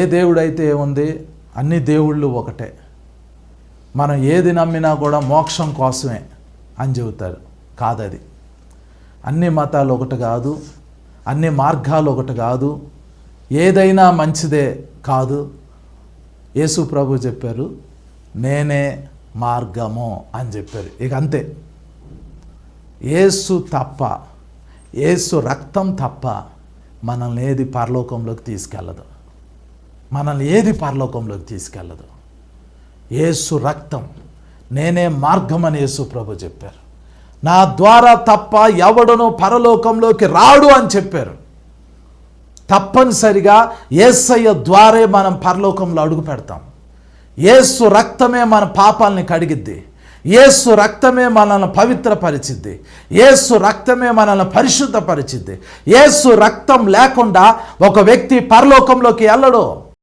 ఏ దేవుడైతే ఏముంది, అన్ని దేవుళ్ళు ఒకటే, మనం ఏది నమ్మినా కూడా మోక్షం కోసమే అని చెబుతారు. కాదది. అన్ని మతాలు ఒకటి కాదు, అన్ని మార్గాలు ఒకటి కాదు, ఏదైనా మంచిదే కాదు. యేసు ప్రభు చెప్పారు, నేనే మార్గము అని చెప్పారు. ఇక అంతే. యేసు తప్ప, యేసు రక్తం తప్ప మనల్ని ఏది పరలోకంలోకి తీసుకెళ్ళదు. మనల్ని ఏది పరలోకంలోకి తీసుకెళ్ళదు. యేసు రక్తం, నేనే మార్గం అని యేసు ప్రభు చెప్పారు. నా ద్వారా తప్ప ఎవడును పరలోకంలోకి రాడు అని చెప్పారు. తప్పనిసరిగా యేసయ్య ద్వారే మనం పరలోకంలో అడుగు పెడతాం. యేసు రక్తమే మన పాపాలని కడిగిద్ది. యేసు రక్తమే మనల్ని పవిత్రపరిచిద్ది. యేసు రక్తమే మనల్ని పరిశుద్ధపరిచిద్ది. యేసు రక్తం లేకుండా ఒక వ్యక్తి పరలోకంలోకి వెళ్ళడు.